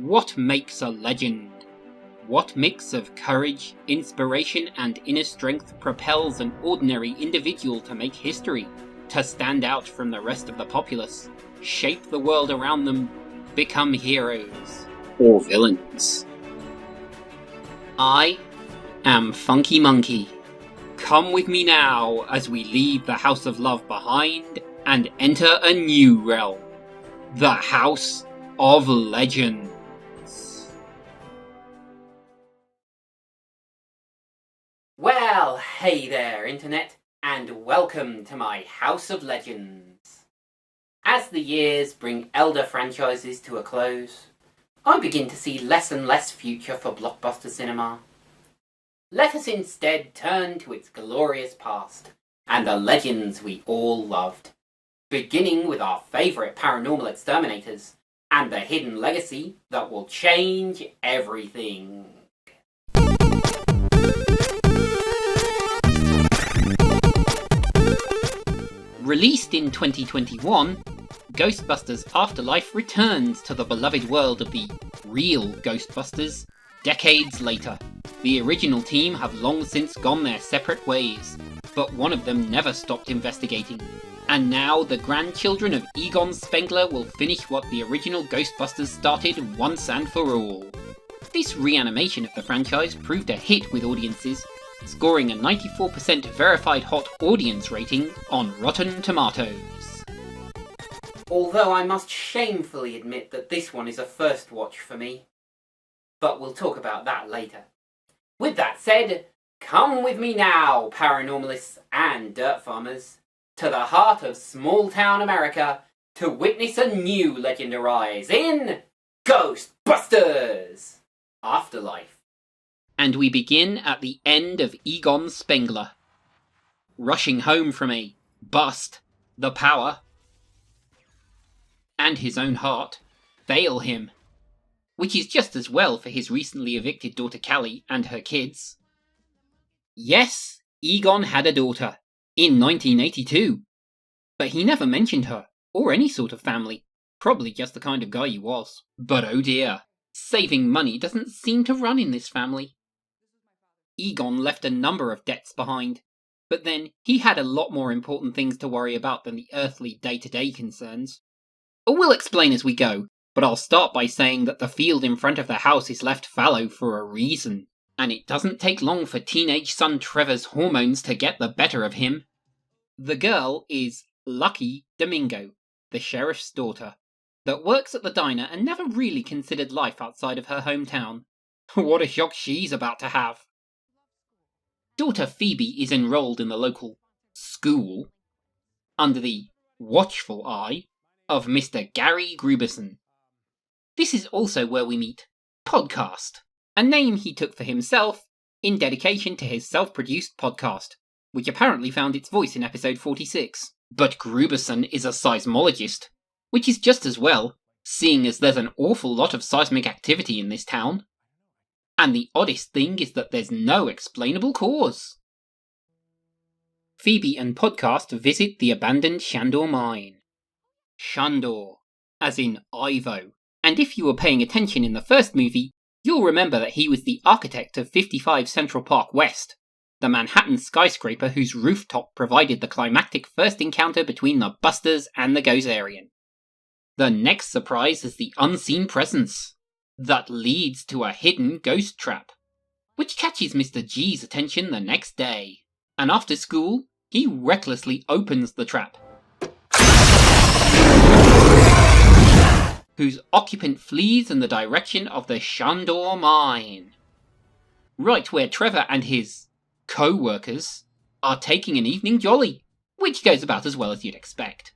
What makes a legend? What mix of courage, inspiration, and inner strength propels an ordinary individual to make history, to stand out from the rest of the populace, shape the world around them, become heroes or villains? I am Funky Monkey. Come with me now as we leave the House of Love behind and enter a new realm, the House of Legends. Well, hey there, Internet, and welcome to my House of Legends. As the years bring elder franchises to a close, I begin to see less and less future for blockbuster cinema. Let us instead turn to its glorious past, and the legends we all loved, beginning with our favourite paranormal exterminators, and the hidden legacy that will change everything. Released in 2021, Ghostbusters Afterlife returns to the beloved world of the real Ghostbusters decades later. The original team have long since gone their separate ways, but one of them never stopped investigating. And now the grandchildren of Egon Spengler will finish what the original Ghostbusters started once and for all. This reanimation of the franchise proved a hit with audiences, scoring a 94% verified hot audience rating on Rotten Tomatoes. Although I must shamefully admit that this one is a first watch for me. But we'll talk about that later. With that said, come with me now, paranormalists and dirt farmers, to the heart of small-town America to witness a new legend arise in Ghostbusters Afterlife. And we begin at the end of Egon Spengler, rushing home from a bust. The power and his own heart fail him, which is just as well for his recently evicted daughter Callie and her kids. Yes, Egon had a daughter, in 1982, but he never mentioned her, or any sort of family, probably just the kind of guy he was. But oh dear, saving money doesn't seem to run in this family. Egon left a number of debts behind, but then he had a lot more important things to worry about than the earthly day-to-day concerns. We'll explain as we go, but I'll start by saying that the field in front of the house is left fallow for a reason, and it doesn't take long for teenage son Trevor's hormones to get the better of him. The girl is Lucky Domingo, the sheriff's daughter, that works at the diner and never really considered life outside of her hometown. What a shock she's about to have. Daughter Phoebe is enrolled in the local school under the watchful eye of Mr. Gary Gruberson. This is also where we meet Podcast, a name he took for himself in dedication to his self-produced podcast, which apparently found its voice in episode 46. But Gruberson is a seismologist, which is just as well, seeing as there's an awful lot of seismic activity in this town. And the oddest thing is that there's no explainable cause. Phoebe and Podcast visit the abandoned Shandor Mine. Shandor, as in Ivo. And if you were paying attention in the first movie, you'll remember that he was the architect of 55 Central Park West, the Manhattan skyscraper whose rooftop provided the climactic first encounter between the Busters and the Gozerian. The next surprise is the unseen presence that leads to a hidden ghost trap, which catches Mr. G's attention the next day. And after school, he recklessly opens the trap, whose occupant flees in the direction of the Shandor Mine, right where Trevor and his co-workers are taking an evening jolly, which goes about as well as you'd expect.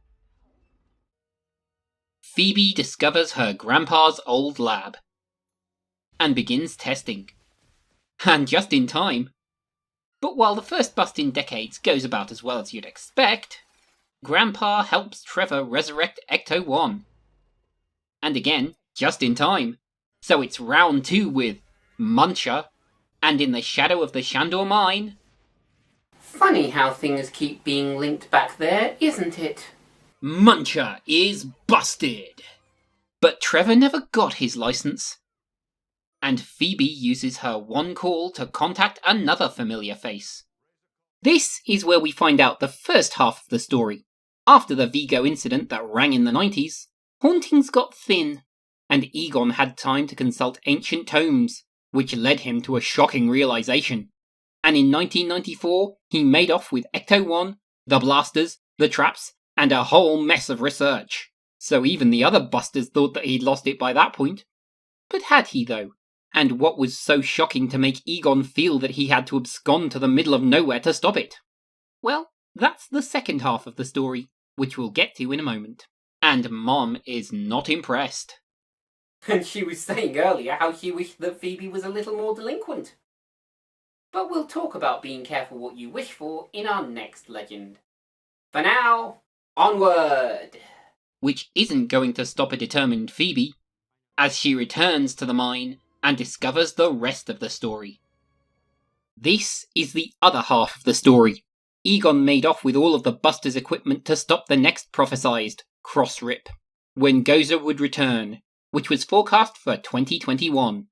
Phoebe discovers her grandpa's old lab and begins testing. And just in time. But while the first bust in decades goes about as well as you'd expect, Grandpa helps Trevor resurrect Ecto-1. And again, just in time. So it's round 2 with Muncher, and in the shadow of the Shandor Mine. Funny how things keep being linked back there, isn't it? Muncher is busted! But Trevor never got his license, and Phoebe uses her one call to contact another familiar face. This is where we find out the first half of the story. After the Vigo incident that rang in the 90s, hauntings got thin, and Egon had time to consult ancient tomes, which led him to a shocking realization. And in 1994, he made off with Ecto-1, the blasters, the traps, and a whole mess of research. So even the other busters thought that he'd lost it by that point. But had he though? And what was so shocking to make Egon feel that he had to abscond to the middle of nowhere to stop it? Well, that's the second half of the story, which we'll get to in a moment. And Mom is not impressed. And she was saying earlier how she wished that Phoebe was a little more delinquent. But we'll talk about being careful what you wish for in our next legend. For now, onward! Which isn't going to stop a determined Phoebe, as she returns to the mine and discovers the rest of the story. This is the other half of the story. Egon made off with all of the Busters' equipment to stop the next prophesized cross-rip, when Gozer would return, which was forecast for 2021.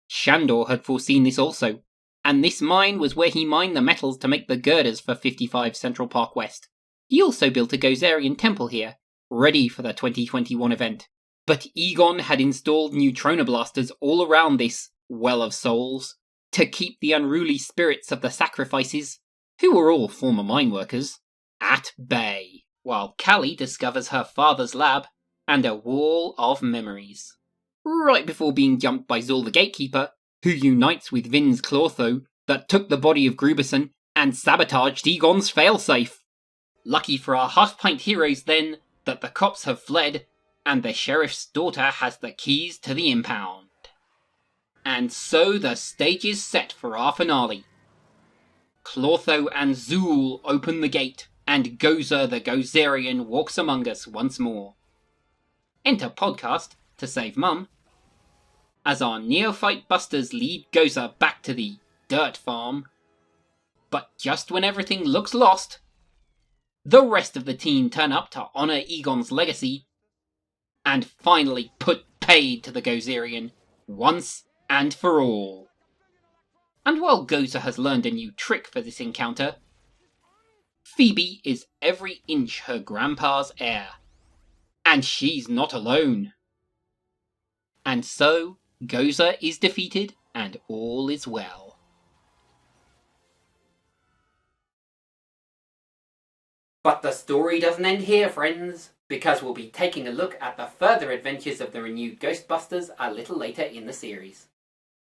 Shandor had foreseen this also, and this mine was where he mined the metals to make the girders for 55 Central Park West. He also built a Gozerian temple here, ready for the 2021 event. But Egon had installed neutrona blasters all around this well of souls to keep the unruly spirits of the sacrifices, who were all former mine workers, at bay, while Callie discovers her father's lab and a wall of memories. Right before being jumped by Zul the Gatekeeper, who unites with Vin's Clotho that took the body of Gruberson and sabotaged Egon's failsafe. Lucky for our half-pint heroes then, that the cops have fled, and the sheriff's daughter has the keys to the impound. And so the stage is set for our finale. Clotho and Zul open the gate, and Gozer the Gozerian walks among us once more. Enter Podcast to save Mum, as our neophyte busters lead Gozer back to the dirt farm. But just when everything looks lost, the rest of the team turn up to honour Egon's legacy, and finally put paid to the Gozerian, once and for all. And while Gozer has learned a new trick for this encounter, Phoebe is every inch her grandpa's heir. And she's not alone. And so, Gozer is defeated, and all is well. But the story doesn't end here, friends, because we'll be taking a look at the further adventures of the renewed Ghostbusters a little later in the series.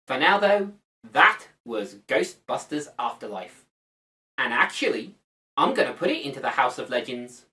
For now, though, that was Ghostbusters Afterlife. And actually, I'm going to put it into the House of Legends.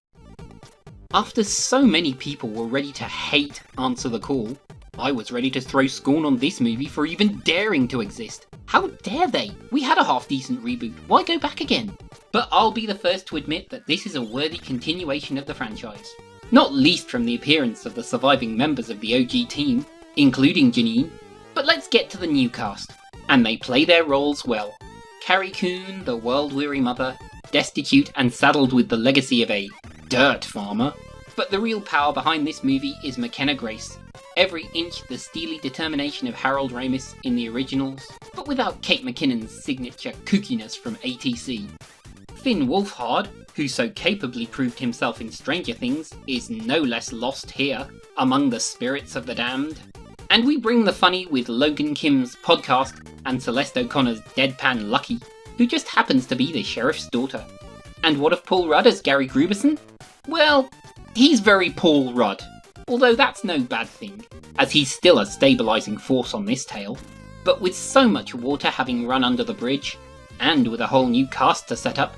After so many people were ready to hate Answer the Call, I was ready to throw scorn on this movie for even daring to exist. How dare they? We had a half-decent reboot, why go back again? But I'll be the first to admit that this is a worthy continuation of the franchise. Not least from the appearance of the surviving members of the OG team, including Janine. But let's get to the new cast, and they play their roles well. Carrie Coon, the world-weary mother, destitute and saddled with the legacy of a dirt farmer. But the real power behind this movie is McKenna Grace, every inch the steely determination of Harold Ramis in the originals, but without Kate McKinnon's signature kookiness from ATC. Finn Wolfhard, who so capably proved himself in Stranger Things, is no less lost here, among the spirits of the damned. And we bring the funny with Logan Kim's podcast and Celeste O'Connor's deadpan Lucky, who just happens to be the sheriff's daughter. And what of Paul Rudd as Gary Gruberson? Well, he's very Paul Rudd, although that's no bad thing, as he's still a stabilising force on this tale. But with so much water having run under the bridge, and with a whole new cast to set up,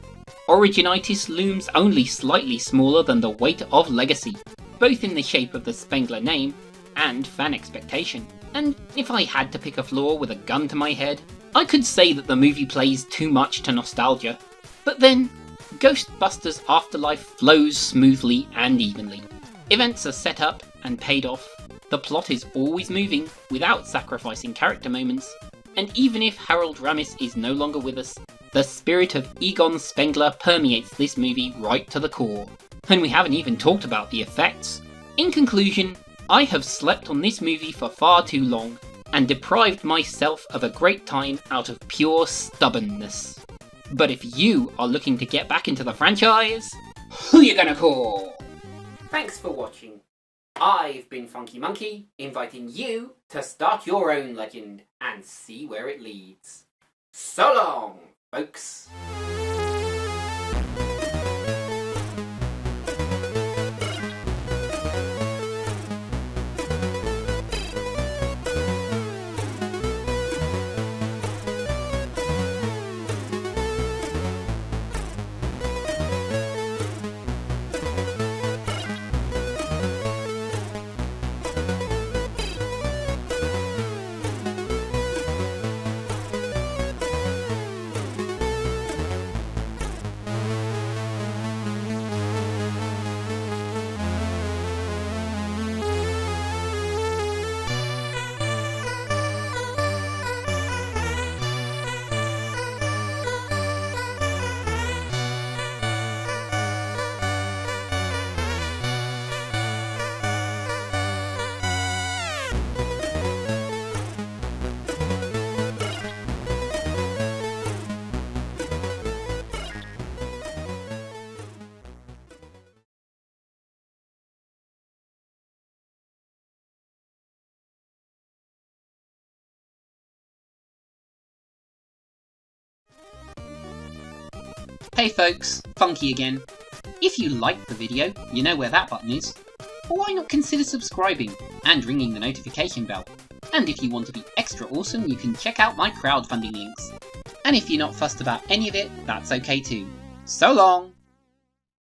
Originitis looms only slightly smaller than the weight of legacy, both in the shape of the Spengler name and fan expectation. And if I had to pick a flaw with a gun to my head, I could say that the movie plays too much to nostalgia. But then, Ghostbusters Afterlife flows smoothly and evenly. Events are set up and paid off, the plot is always moving without sacrificing character moments, and even if Harold Ramis is no longer with us, the spirit of Egon Spengler permeates this movie right to the core. And we haven't even talked about the effects. In conclusion, I have slept on this movie for far too long, and deprived myself of a great time out of pure stubbornness. But if you are looking to get back into the franchise, who you gonna call? Thanks for watching. I've been Funky Monkey, inviting you to start your own legend and see where it leads. So long, folks. Hey folks, Funky again. If you liked the video, you know where that button is. Why not consider subscribing and ringing the notification bell? And if you want to be extra awesome, you can check out my crowdfunding links. And if you're not fussed about any of it, that's okay too. So long!